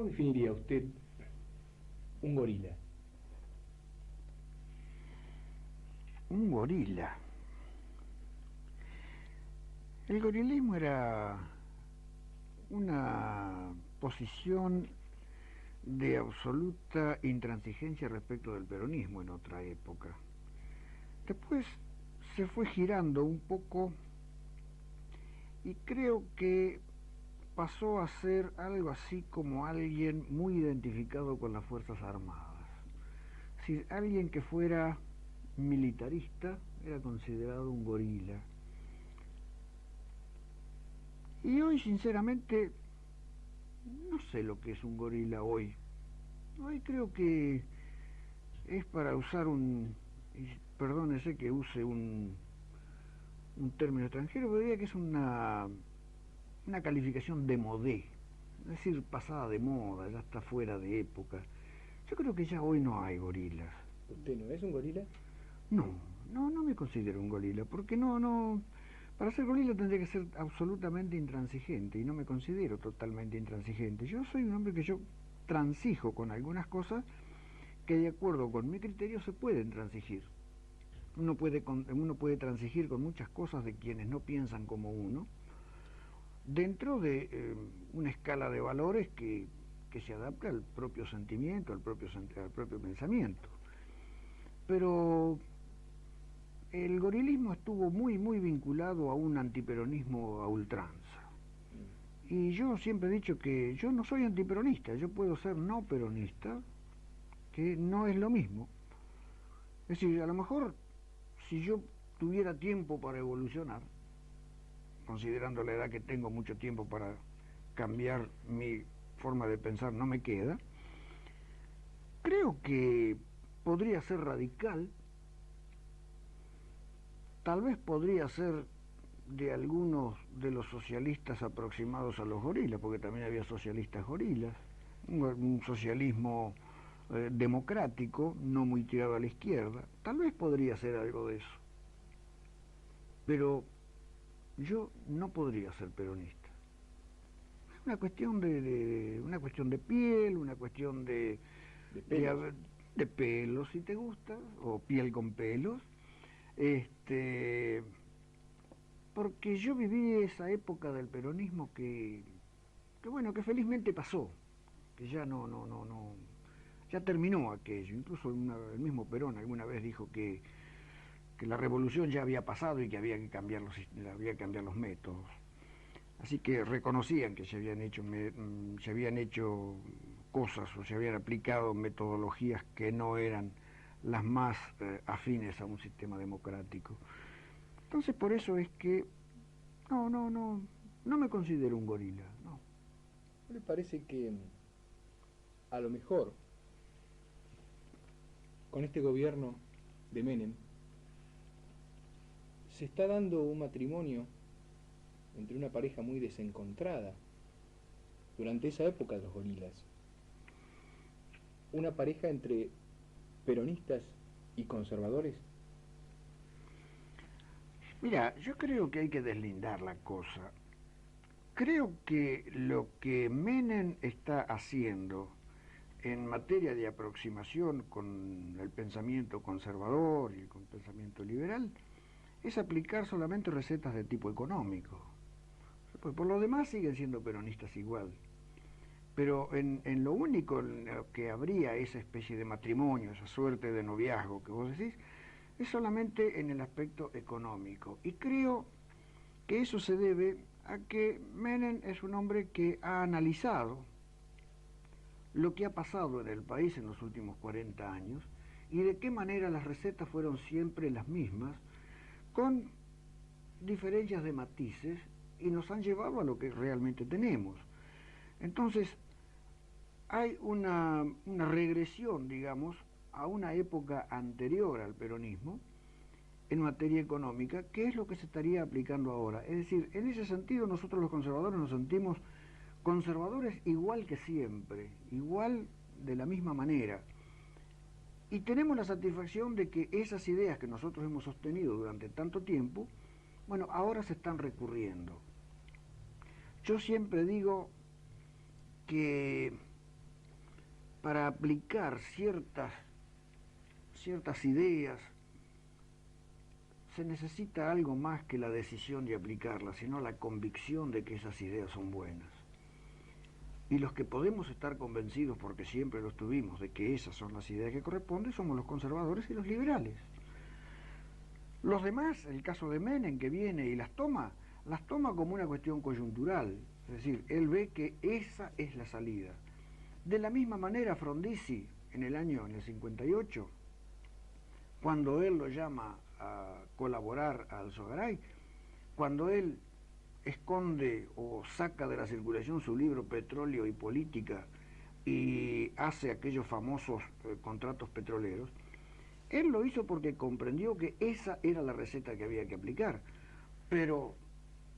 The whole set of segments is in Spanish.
definiría usted un gorila? Un gorila. El gorilismo era una posición de absoluta intransigencia respecto del peronismo en otra época. Después se fue girando un poco y creo que pasó a ser algo así como alguien muy identificado con las Fuerzas Armadas. Si alguien que fuera militarista era considerado un gorila. Y hoy, sinceramente, no sé lo que es un gorila hoy. Hoy creo que es para usar perdónese que use un término extranjero, pero diría que es una calificación de modé, es decir, pasada de moda, ya está fuera de época. Yo creo que ya hoy no hay gorilas. ¿Usted no es un gorila? No, no me considero un gorila, porque no, para ser gorila tendría que ser absolutamente intransigente, y no me considero totalmente intransigente. Yo soy un hombre que yo transijo con algunas cosas que de acuerdo con mi criterio se pueden transigir. Uno puede transigir con muchas cosas de quienes no piensan como uno, dentro de una escala de valores que se adapta al propio sentimiento, al propio pensamiento. Pero el gorilismo estuvo muy vinculado a un antiperonismo a ultranza. Y yo siempre he dicho que yo no soy antiperonista, yo puedo ser no peronista, que no es lo mismo. Es decir, a lo mejor si yo tuviera tiempo para evolucionar, considerando la edad que tengo, mucho tiempo para cambiar mi forma de pensar no me queda, creo que podría ser radical, tal vez podría ser de algunos de los socialistas aproximados a los gorilas, porque también había socialistas gorilas, un socialismo democrático, no muy tirado a la izquierda, tal vez podría ser algo de eso, pero yo no podría ser peronista. Es una cuestión una cuestión de piel, una cuestión De pelos. de, de pelos, si te gusta, o piel con pelos, porque yo viví esa época del peronismo que bueno, que felizmente pasó, que ya no, ya terminó aquello. Incluso el mismo Perón alguna vez dijo que la revolución ya había pasado y que había que cambiar los métodos. Así que reconocían que se habían hecho cosas o se habían aplicado metodologías que no eran las más afines a un sistema democrático. Entonces por eso es que no me considero un gorila, no. ¿No le parece que a lo mejor con este gobierno de Menem se está dando un matrimonio entre una pareja muy desencontrada durante esa época de los gorilas? Una pareja entre peronistas y conservadores. Mira, yo creo que hay que deslindar la cosa. Creo que lo que Menem está haciendo en materia de aproximación con el pensamiento conservador y con el pensamiento liberal es aplicar solamente recetas de tipo económico. Pues por lo demás siguen siendo peronistas igual. Pero en lo único en lo que habría esa especie de matrimonio, esa suerte de noviazgo que vos decís, es solamente en el aspecto económico. Y creo que eso se debe a que Menem es un hombre que ha analizado lo que ha pasado en el país en los últimos 40 años y de qué manera las recetas fueron siempre las mismas, con diferencias de matices, y nos han llevado a lo que realmente tenemos. Entonces, hay una regresión, digamos, a una época anterior al peronismo en materia económica, que es lo que se estaría aplicando ahora. Es decir, en ese sentido nosotros los conservadores nos sentimos conservadores igual que siempre, igual de la misma manera. Y tenemos la satisfacción de que esas ideas que nosotros hemos sostenido durante tanto tiempo, bueno, ahora se están recurriendo. Yo siempre digo que para aplicar ciertas ideas se necesita algo más que la decisión de aplicarlas, sino la convicción de que esas ideas son buenas. Y los que podemos estar convencidos, porque siempre lo estuvimos, de que esas son las ideas que corresponden, somos los conservadores y los liberales. Los demás, el caso de Menem, que viene y las toma como una cuestión coyuntural. Es decir, él ve que esa es la salida. De la misma manera, Frondizi, en el 58, cuando él lo llama a colaborar a Alzogaray, cuando él esconde o saca de la circulación su libro Petróleo y Política y hace aquellos famosos contratos petroleros, él lo hizo porque comprendió que esa era la receta que había que aplicar, pero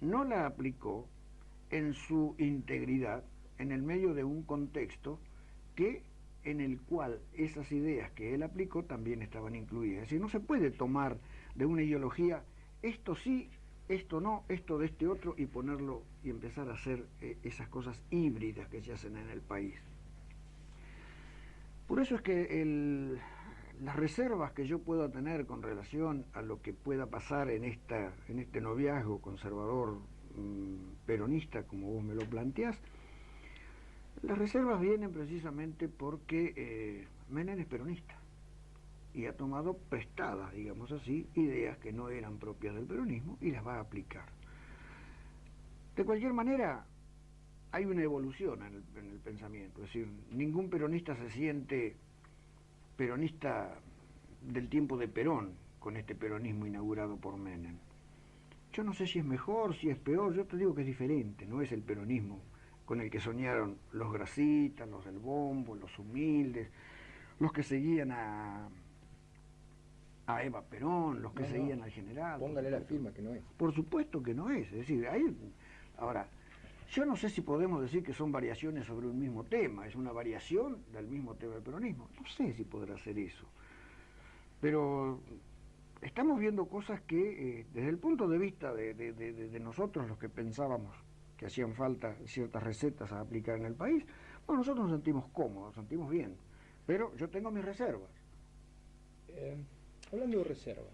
no la aplicó en su integridad en el medio de un contexto en el cual esas ideas que él aplicó también estaban incluidas. Es decir, no se puede tomar de una ideología esto sí, esto no, esto de este otro, y ponerlo y empezar a hacer esas cosas híbridas que se hacen en el país. Por eso es que las reservas que yo pueda tener con relación a lo que pueda pasar en este noviazgo conservador peronista, como vos me lo planteás, las reservas vienen precisamente porque Menem es peronista y ha tomado prestadas, digamos así, ideas que no eran propias del peronismo y las va a aplicar. De cualquier manera, hay una evolución en el pensamiento, es decir, ningún peronista se siente peronista del tiempo de Perón con este peronismo inaugurado por Menem. Yo no sé si es mejor, si es peor, yo te digo que es diferente, no es el peronismo con el que soñaron los grasitas, los del bombo, los humildes, los que seguían a Eva Perón, los que seguían al general. Póngale la firma que no es. Por supuesto que no es. Es decir, ahora, yo no sé si podemos decir que son variaciones sobre un mismo tema, es una variación del mismo tema del peronismo. No sé si podrá ser eso. Pero estamos viendo cosas que, desde el punto de vista de nosotros, los que pensábamos que hacían falta ciertas recetas a aplicar en el país, bueno, nosotros nos sentimos cómodos, nos sentimos bien. Pero yo tengo mis reservas. Hablando de reservas,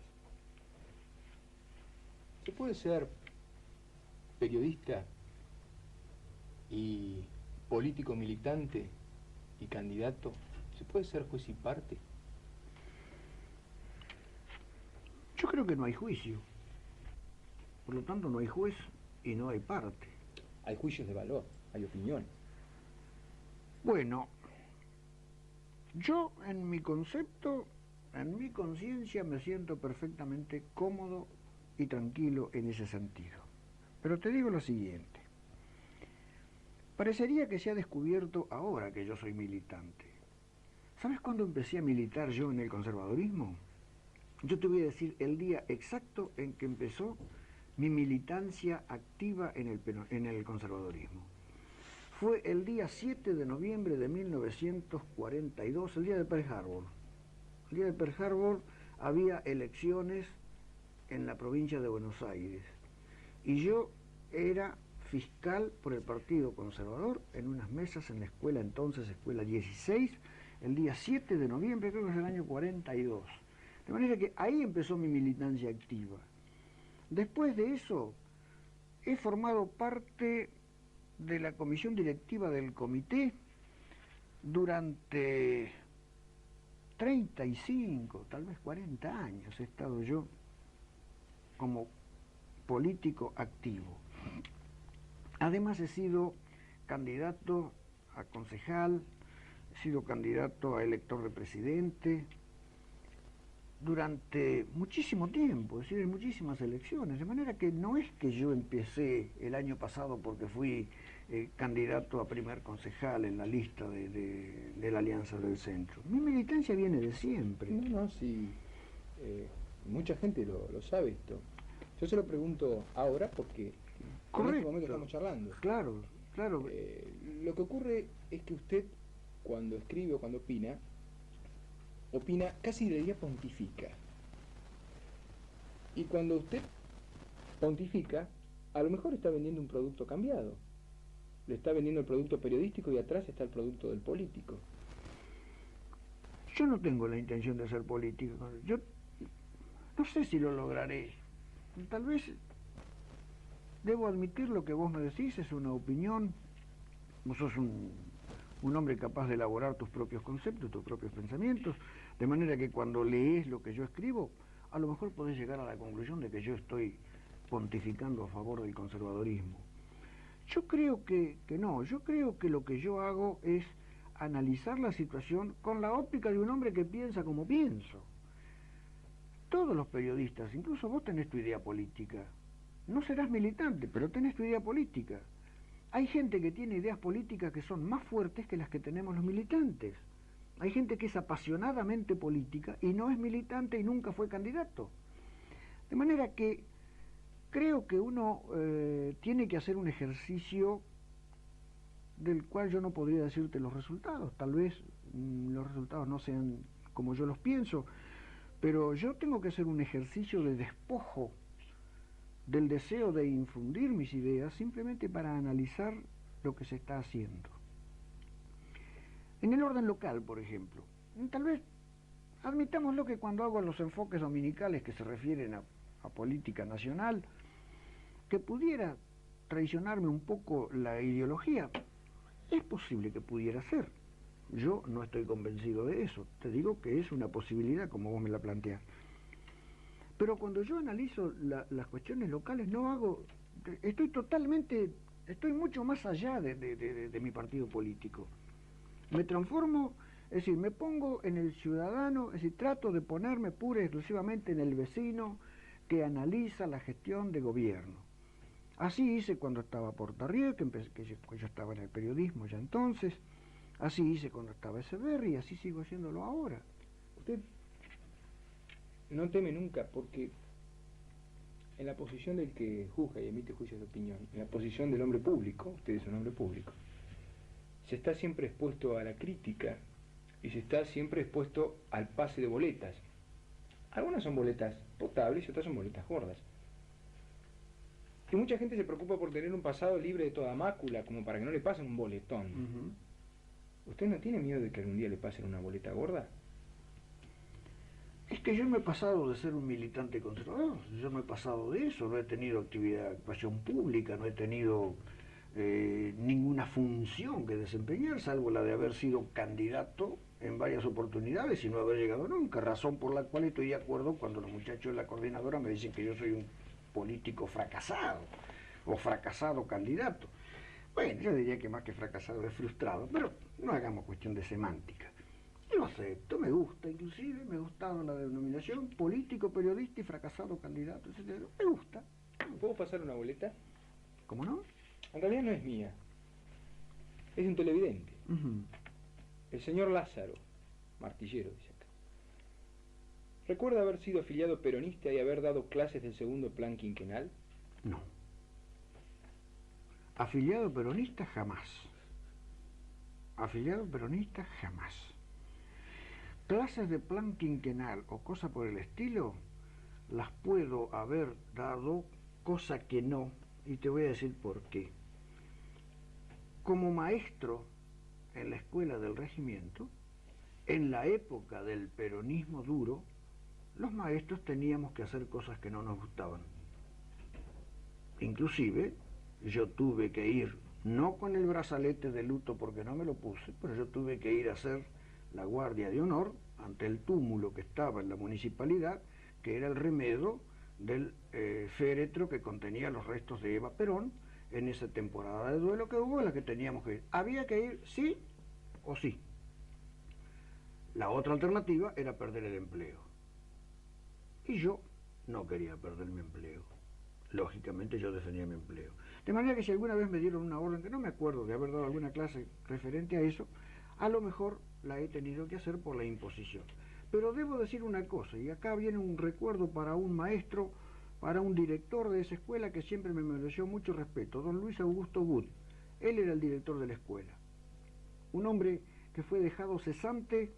¿se puede ser periodista y político militante y candidato? ¿Se puede ser juez y parte? Yo creo que no hay juicio. Por lo tanto, no hay juez y no hay parte. Hay juicios de valor, hay opiniones. Bueno, yo en mi concepto, en mi conciencia, me siento perfectamente cómodo y tranquilo en ese sentido. Pero te digo lo siguiente. Parecería que se ha descubierto ahora que yo soy militante. ¿Sabes cuándo empecé a militar yo en el conservadurismo? Yo te voy a decir el día exacto en que empezó mi militancia activa en el conservadurismo. Fue el día 7 de noviembre de 1942, el día de Pearl Harbor. El día de Pearl Harbor había elecciones en la provincia de Buenos Aires y yo era fiscal por el Partido Conservador en unas mesas en la escuela, entonces escuela 16, el día 7 de noviembre, creo que es el año 42. De manera que ahí empezó mi militancia activa. Después de eso, he formado parte de la comisión directiva del comité durante 35, tal vez 40 años he estado yo como político activo. Además he sido candidato a concejal, he sido candidato a elector de presidente durante muchísimo tiempo, es decir, en muchísimas elecciones, de manera que no es que yo empecé el año pasado porque fui candidato a primer concejal en la lista de la Alianza del Centro. Mi militancia viene de siempre. No, sí, mucha gente lo sabe esto. Yo se lo pregunto ahora porque en este momento estamos charlando. Claro, claro. Lo que ocurre es que usted, cuando escribe o cuando opina, casi diría pontifica. Y cuando usted pontifica, a lo mejor está vendiendo un producto cambiado. Le está vendiendo el producto periodístico y atrás está el producto del político. Yo no tengo la intención de hacer política. Yo no sé si lo lograré. Tal vez debo admitir lo que vos me decís, es una opinión. Vos sos un hombre capaz de elaborar tus propios conceptos, tus propios pensamientos, de manera que cuando lees lo que yo escribo, a lo mejor podés llegar a la conclusión de que yo estoy pontificando a favor del conservadorismo. Yo creo que no, yo creo que lo que yo hago es analizar la situación con la óptica de un hombre que piensa como pienso. Todos los periodistas, incluso vos tenés tu idea política. No serás militante, pero tenés tu idea política. Hay gente que tiene ideas políticas que son más fuertes que las que tenemos los militantes. Hay gente que es apasionadamente política y no es militante y nunca fue candidato. De manera que creo que uno tiene que hacer un ejercicio del cual yo no podría decirte los resultados. Tal vez los resultados no sean como yo los pienso, pero yo tengo que hacer un ejercicio de despojo del deseo de infundir mis ideas simplemente para analizar lo que se está haciendo. En el orden local, por ejemplo, tal vez admitámoslo que cuando hago los enfoques dominicales que se refieren a política nacional, que pudiera traicionarme un poco la ideología, es posible que pudiera ser. Yo no estoy convencido de eso, te digo que es una posibilidad como vos me la planteás. Pero cuando yo analizo las cuestiones locales, estoy mucho más allá de mi partido político. Me transformo, es decir, me pongo en el ciudadano, es decir, trato de ponerme pura y exclusivamente en el vecino que analiza la gestión de gobierno. Así hice cuando estaba Portarrié, que yo estaba en el periodismo ya entonces, así hice cuando estaba Echeverri y así sigo haciéndolo ahora. Usted no teme nunca, porque en la posición del que juzga y emite juicios de opinión, en la posición del hombre público, usted es un hombre público, se está siempre expuesto a la crítica y se está siempre expuesto al pase de boletas. Algunas son boletas potables y otras son boletas gordas. Y mucha gente se preocupa por tener un pasado libre de toda mácula, como para que no le pasen un boletón. ¿Usted no tiene miedo de que algún día le pasen una boleta gorda? Es que yo me he pasado de ser un militante conservador, yo me he pasado de eso, no he tenido actuación pública, no he tenido ninguna función que desempeñar, salvo la de haber sido candidato en varias oportunidades y no haber llegado nunca, razón por la cual estoy de acuerdo cuando los muchachos de la coordinadora me dicen que yo soy un político fracasado o fracasado candidato. Bueno, yo diría que más que fracasado es frustrado, pero no hagamos cuestión de semántica. Yo lo acepto, me gusta, inclusive me ha gustado la denominación político, periodista y fracasado candidato, etc. Me gusta. ¿Puedo pasar una boleta? ¿Cómo no? En realidad no es mía, es un televidente. El señor Lázaro, Martillero, dice acá. ¿Recuerda haber sido afiliado peronista y haber dado clases del segundo plan quinquenal? No. Afiliado peronista jamás. Afiliado peronista jamás. Clases de plan quinquenal o cosa por el estilo, las puedo haber dado, cosa que no, y te voy a decir por qué. Como maestro en la escuela del regimiento, en la época del peronismo duro, los maestros teníamos que hacer cosas que no nos gustaban. Inclusive, yo tuve que ir, no con el brazalete de luto porque no me lo puse, pero yo tuve que ir a hacer la guardia de honor ante el túmulo que estaba en la municipalidad, que era el remedo del féretro que contenía los restos de Eva Perón en esa temporada de duelo que hubo en la que teníamos que ir. Había que ir sí o sí. La otra alternativa era perder el empleo. Y yo no quería perder mi empleo. Lógicamente yo defendía mi empleo. De manera que si alguna vez me dieron una orden, que no me acuerdo de haber dado alguna clase referente a eso, a lo mejor la he tenido que hacer por la imposición. Pero debo decir una cosa, y acá viene un recuerdo para un maestro, para un director de esa escuela que siempre me mereció mucho respeto, don Luis Augusto Wood. Él era el director de la escuela. Un hombre que fue dejado cesante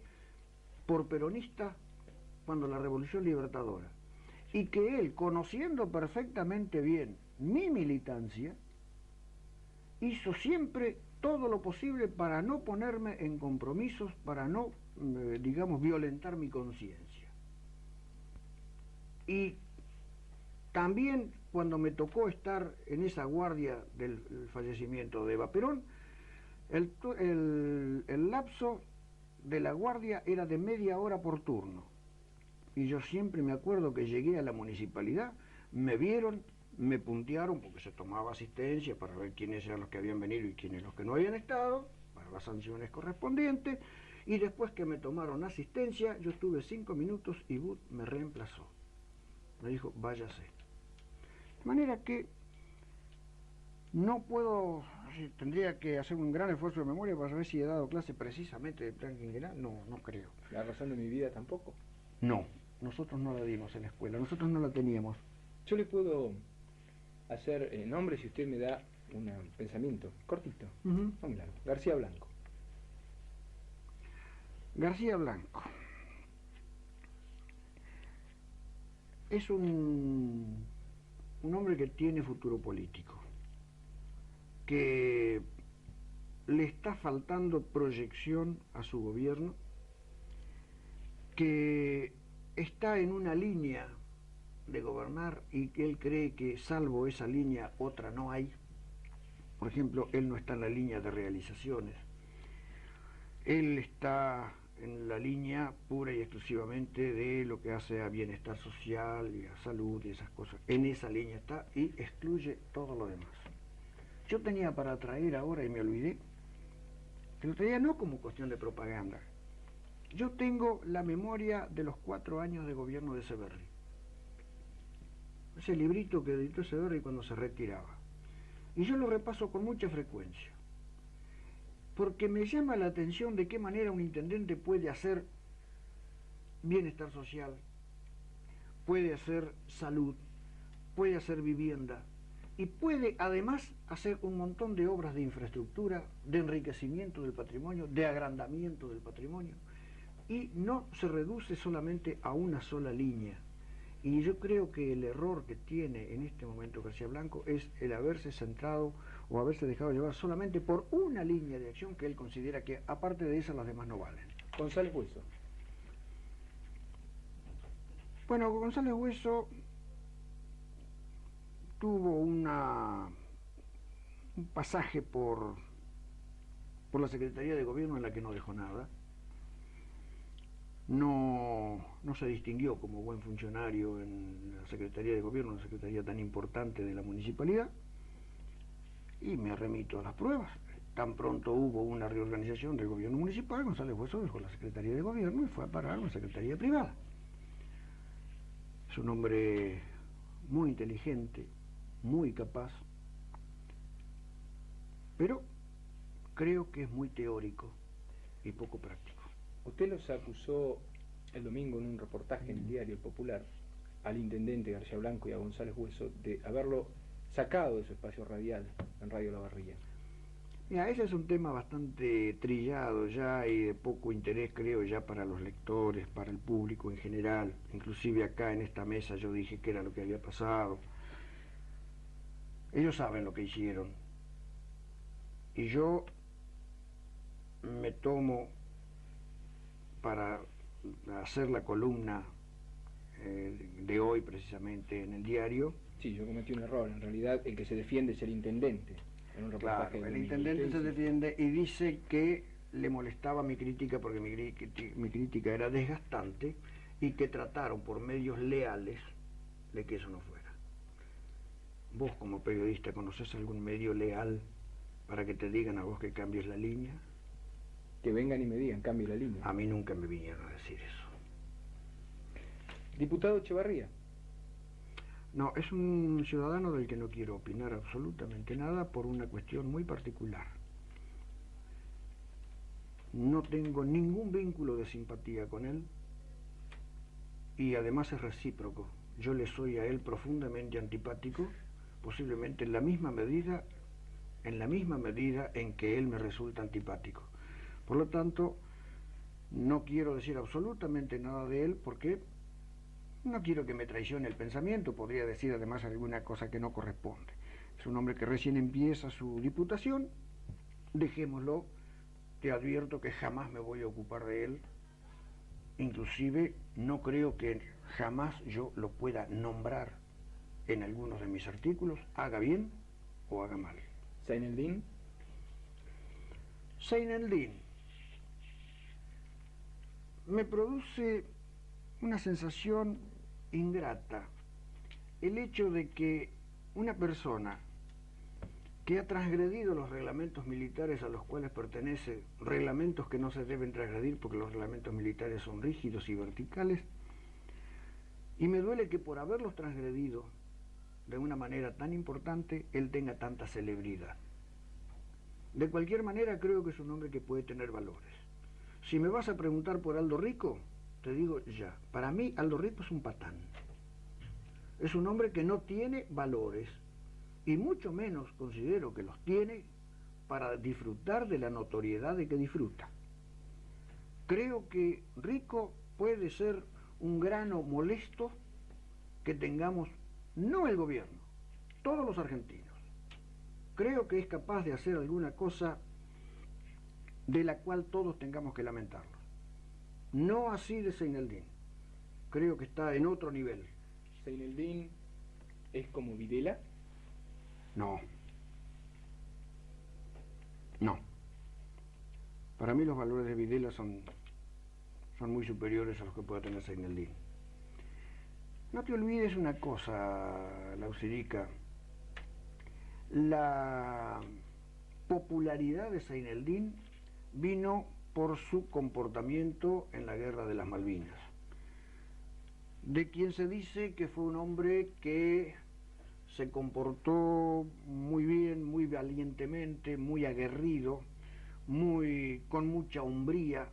por peronista cuando la Revolución Libertadora. Y que él, conociendo perfectamente bien mi militancia, hizo siempre todo lo posible para no ponerme en compromisos, para no, digamos, violentar mi conciencia. Y también cuando me tocó estar en esa guardia del fallecimiento de Eva Perón, el lapso de la guardia era de media hora por turno. Y yo siempre me acuerdo que llegué a la municipalidad, me vieron, me puntearon porque se tomaba asistencia para ver quiénes eran los que habían venido y quiénes los que no habían estado, para las sanciones correspondientes, y después que me tomaron asistencia, yo estuve 5 minutos y Bud me reemplazó. Me dijo, váyase. De manera que no puedo, tendría que hacer un gran esfuerzo de memoria para saber si he dado clase precisamente de plan quinquenal. No, no creo. ¿La razón de mi vida tampoco? No, nosotros no la dimos en la escuela, nosotros no la teníamos. Yo le puedo hacer nombre si usted me da un pensamiento cortito, no muy largo. García Blanco. García Blanco es un hombre que tiene futuro político, que le está faltando proyección a su gobierno, que está en una línea de gobernar y que él cree que salvo esa línea otra no hay. Por ejemplo, él no está en la línea de realizaciones, él está en la línea pura y exclusivamente de lo que hace a bienestar social y a salud y esas cosas. En esa línea está y excluye todo lo demás. Yo tenía para traer ahora, y me olvidé, que lo traía no como cuestión de propaganda. Yo tengo la memoria de los 4 años de gobierno de Echeverri. Ese librito que editó Echeverri cuando se retiraba. Y yo lo repaso con mucha frecuencia, porque me llama la atención de qué manera un intendente puede hacer bienestar social, puede hacer salud, puede hacer vivienda, y puede además hacer un montón de obras de infraestructura, de enriquecimiento del patrimonio, de agrandamiento del patrimonio, y no se reduce solamente a una sola línea. Y yo creo que el error que tiene en este momento García Blanco es el haberse centrado o haberse dejado llevar solamente por una línea de acción que él considera que aparte de esa las demás no valen. González Hueso. Bueno, González Hueso tuvo un pasaje por la Secretaría de Gobierno en la que no dejó nada. No se distinguió como buen funcionario en la Secretaría de Gobierno, una secretaría tan importante de la municipalidad, y me remito a las pruebas. Tan pronto hubo una reorganización del gobierno municipal, González Hueso dejó la Secretaría de Gobierno y fue a parar a una secretaría privada. Es un hombre muy inteligente, muy capaz, pero creo que es muy teórico y poco práctico. Usted los acusó el domingo en un reportaje en el diario El Popular al intendente García Blanco y a González Hueso de haberlo sacado de su espacio radial en Radio La Barría. Mira, ese es un tema bastante trillado ya y de poco interés, creo, ya para los lectores, para el público en general. Inclusive acá en esta mesa yo dije que era lo que había pasado. Ellos saben lo que hicieron. Y yo me tomo para hacer la columna de hoy precisamente en el diario. Sí, yo cometí un error. En realidad el que se defiende es el intendente. En un reportaje claro, el intendente se defiende y dice que le molestaba mi crítica porque mi crítica era desgastante y que trataron por medios leales de que eso no fuera. ¿Vos como periodista conocés algún medio leal para que te digan a vos que cambies la línea? Que vengan y me digan, cambie la línea. A mí nunca me vinieron a decir eso. Diputado Echevarría. No, es un ciudadano del que no quiero opinar absolutamente nada por una cuestión muy particular. No tengo ningún vínculo de simpatía con él y además es recíproco. Yo le soy a él profundamente antipático, posiblemente en la misma medida en que él me resulta antipático. Por lo tanto, no quiero decir absolutamente nada de él porque no quiero que me traicione el pensamiento, podría decir además alguna cosa que no corresponde. Es un hombre que recién empieza su diputación dejémoslo, te advierto que jamás me voy a ocupar de él, inclusive no creo que jamás yo lo pueda nombrar en algunos de mis artículos, haga bien o haga mal. Zaineldin. Zaineldin me produce una sensación ingrata el hecho de que una persona que ha transgredido los reglamentos militares a los cuales pertenece, reglamentos que no se deben transgredir porque los reglamentos militares son rígidos y verticales, y me duele que por haberlos transgredido de una manera tan importante, él tenga tanta celebridad. De cualquier manera, creo que es un hombre que puede tener valores. Si me vas a preguntar por Aldo Rico, te digo ya, para mí Aldo Rico es un patán. Es un hombre que no tiene valores, y mucho menos considero que los tiene para disfrutar de la notoriedad de que disfruta. Creo que Rico puede ser un grano molesto que tengamos, no el gobierno, todos los argentinos. Creo que es capaz de hacer alguna cosa de la cual todos tengamos que lamentarlo. No así de Zaineldin. Creo que está en otro nivel. ¿Zaineldin es como Videla? No. No. Para mí los valores de Videla son muy superiores a los que pueda tener Zaineldin. No te olvides una cosa, Lausirica. La popularidad de Zaineldin vino por su comportamiento en la Guerra de las Malvinas, de quien se dice que fue un hombre que se comportó muy bien, muy valientemente, muy aguerrido, con mucha hombría,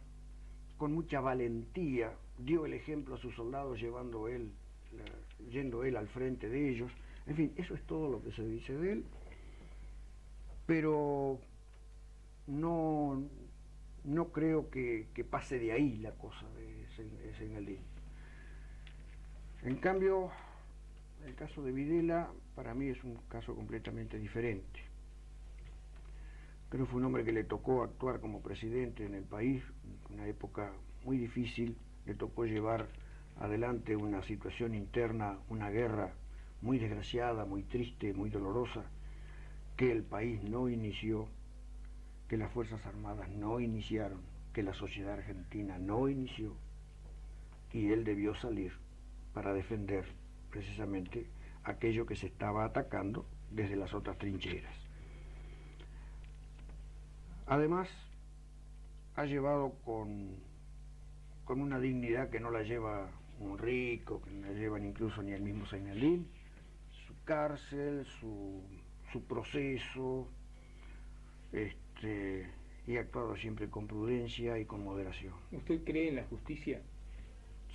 con mucha valentía, dio el ejemplo a sus soldados yendo él al frente de ellos. En fin, eso es todo lo que se dice de él, pero no creo que pase de ahí la cosa de Zaineldin. En cambio, el caso de Videla para mí es un caso completamente diferente. Creo que fue un hombre que le tocó actuar como presidente en el país, en una época muy difícil, le tocó llevar adelante una situación interna, una guerra muy desgraciada, muy triste, muy dolorosa, que el país no inició, que las Fuerzas Armadas no iniciaron, que la sociedad argentina no inició, y él debió salir para defender precisamente aquello que se estaba atacando desde las otras trincheras. Además, ha llevado con una dignidad que no la lleva un Rico, que no la llevan incluso ni el mismo Zaineldin, su cárcel, su proceso, y ha actuado siempre con prudencia y con moderación. ¿Usted cree en la justicia?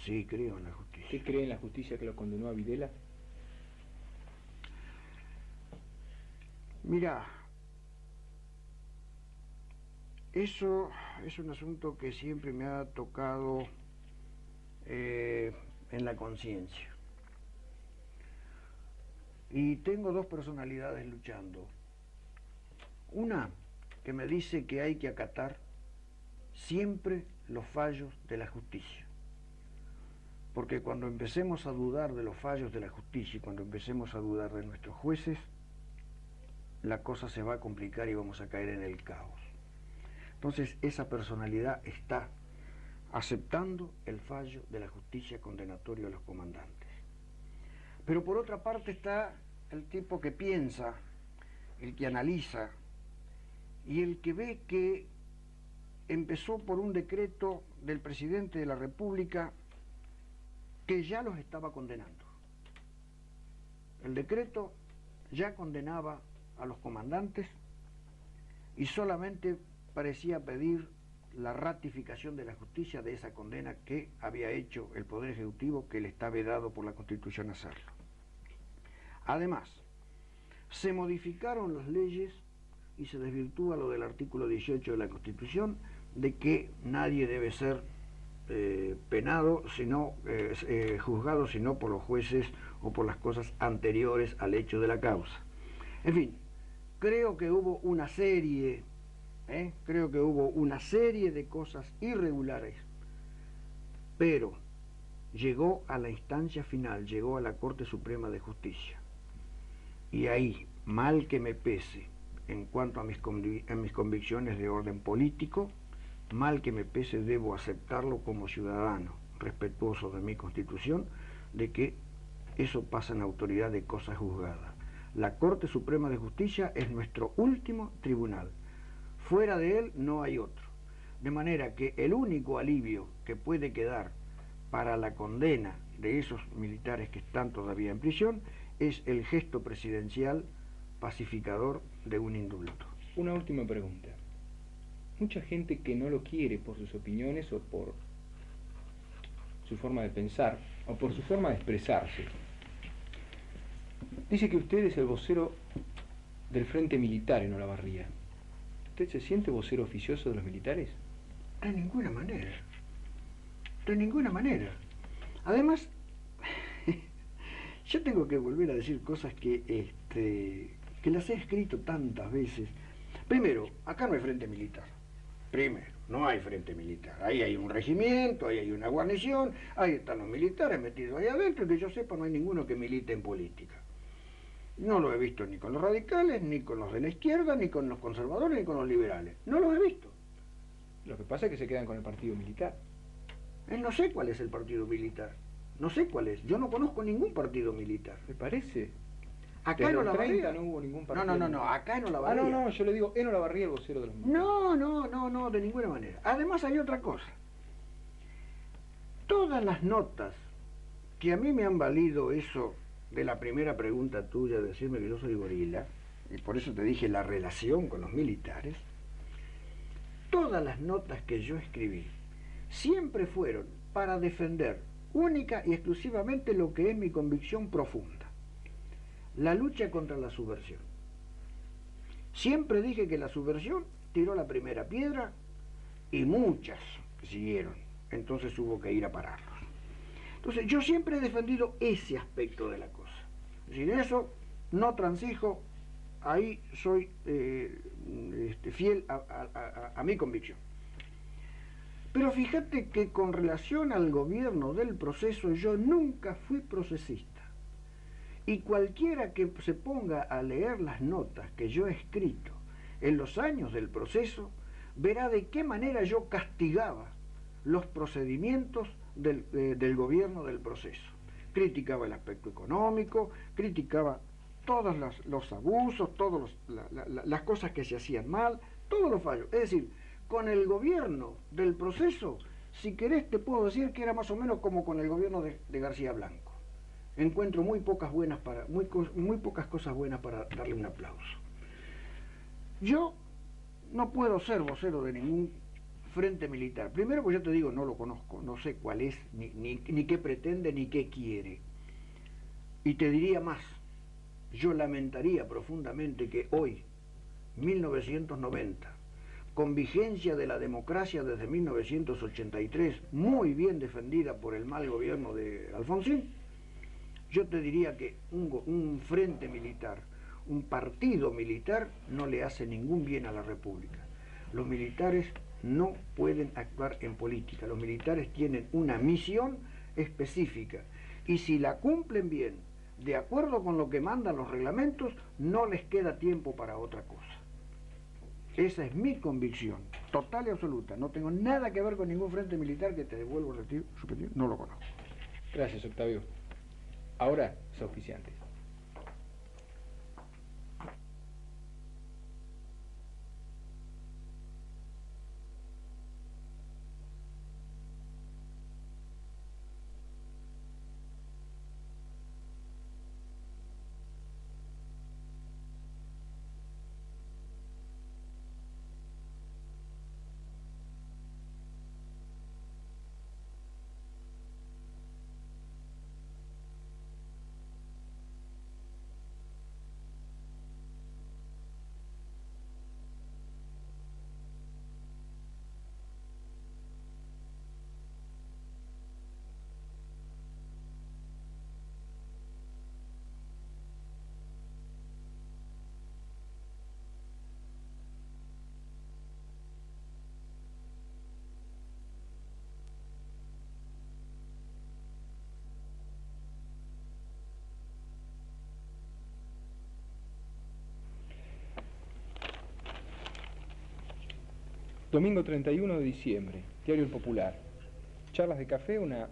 Sí, creo en la justicia. ¿Usted cree en la justicia que lo condenó a Videla? Mira, eso es un asunto que siempre me ha tocado en la conciencia. Y tengo dos personalidades luchando. Una que me dice que hay que acatar siempre los fallos de la justicia. Porque cuando empecemos a dudar de los fallos de la justicia y cuando empecemos a dudar de nuestros jueces, la cosa se va a complicar y vamos a caer en el caos. Entonces esa personalidad está aceptando el fallo de la justicia condenatoria a los comandantes. Pero por otra parte está el tipo que piensa, el que analiza y el que ve que empezó por un decreto del presidente de la República que ya los estaba condenando. El decreto ya condenaba a los comandantes y solamente parecía pedir la ratificación de la justicia de esa condena que había hecho el Poder Ejecutivo, que le está vedado por la Constitución hacerlo. Además, se modificaron las leyes y se desvirtúa lo del artículo 18 de la Constitución, de que nadie debe ser penado, juzgado, sino por los jueces o por las cosas anteriores al hecho de la causa. En fin, creo que hubo una serie Creo que hubo una serie de cosas irregulares, pero llegó a la instancia final, llegó a la Corte Suprema de Justicia. Y ahí, mal que me pese en cuanto a mis convicciones de orden político, mal que me pese, debo aceptarlo como ciudadano, respetuoso de mi Constitución, de que eso pasa en autoridad de cosa juzgada. La Corte Suprema de Justicia es nuestro último tribunal. Fuera de él no hay otro. De manera que el único alivio que puede quedar para la condena de esos militares que están todavía en prisión es el gesto presidencial pacificador de un indulto. Una última pregunta. Mucha gente que no lo quiere por sus opiniones o por su forma de pensar o por su forma de expresarse, dice que usted es el vocero del Frente Militar en Olavarría. ¿Usted se siente vocero oficioso de los militares? De ninguna manera. De ninguna manera. Además, yo tengo que volver a decir cosas que las he escrito tantas veces. Primero, acá no hay frente militar. Primero, no hay frente militar. Ahí hay un regimiento, ahí hay una guarnición, ahí están los militares metidos ahí adentro, y que yo sepa no hay ninguno que milite en política. No lo he visto ni con los radicales, ni con los de la izquierda, ni con los conservadores, ni con los liberales. No los he visto. Lo que pasa es que se quedan con el partido militar. No sé cuál es el partido militar. No sé cuál es. Yo no conozco ningún partido militar. ¿Me parece? Acá en Olavarría no hubo ningún partido. No, acá en Olavarría. No, yo le digo en Olavarría el vocero de los militares. No, de ninguna manera. Además hay otra cosa. Todas las notas que a mí me han valido eso de la primera pregunta tuya, de decirme que yo soy gorila, y por eso te dije la relación con los militares, todas las notas que yo escribí siempre fueron para defender única y exclusivamente lo que es mi convicción profunda: la lucha contra la subversión. Siempre dije que la subversión tiró la primera piedra y muchas siguieron, entonces hubo que ir a pararlos. Entonces yo siempre he defendido ese aspecto de la cosa. Es decir, eso no transijo, ahí soy fiel a mi convicción. Pero fíjate que con relación al gobierno del proceso yo nunca fui procesista. Y cualquiera que se ponga a leer las notas que yo he escrito en los años del proceso, verá de qué manera yo castigaba los procedimientos del gobierno del proceso. Criticaba el aspecto económico, criticaba todos los abusos, todas las cosas que se hacían mal, todos los fallos. Es decir, con el gobierno del proceso, si querés te puedo decir que era más o menos como con el gobierno de García Blanco. Encuentro muy pocas cosas buenas para darle un aplauso. Yo no puedo ser vocero de ningún frente militar. Primero, pues yo te digo, no lo conozco, no sé cuál es, ni qué pretende, ni qué quiere. Y te diría más, yo lamentaría profundamente que hoy, 1990, con vigencia de la democracia desde 1983, muy bien defendida por el mal gobierno de Alfonsín, yo te diría que un frente militar, un partido militar, no le hace ningún bien a la República. Los militares no pueden actuar en política. Los militares tienen una misión específica y si la cumplen bien, de acuerdo con lo que mandan los reglamentos, no les queda tiempo para otra cosa. Esa es mi convicción, total y absoluta. No tengo nada que ver con ningún frente militar, que te devuelvo a repetir, no lo conozco. Gracias, Octavio. Ahora, los auspiciantes. Domingo 31 de diciembre, Diario El Popular. Charlas de café, una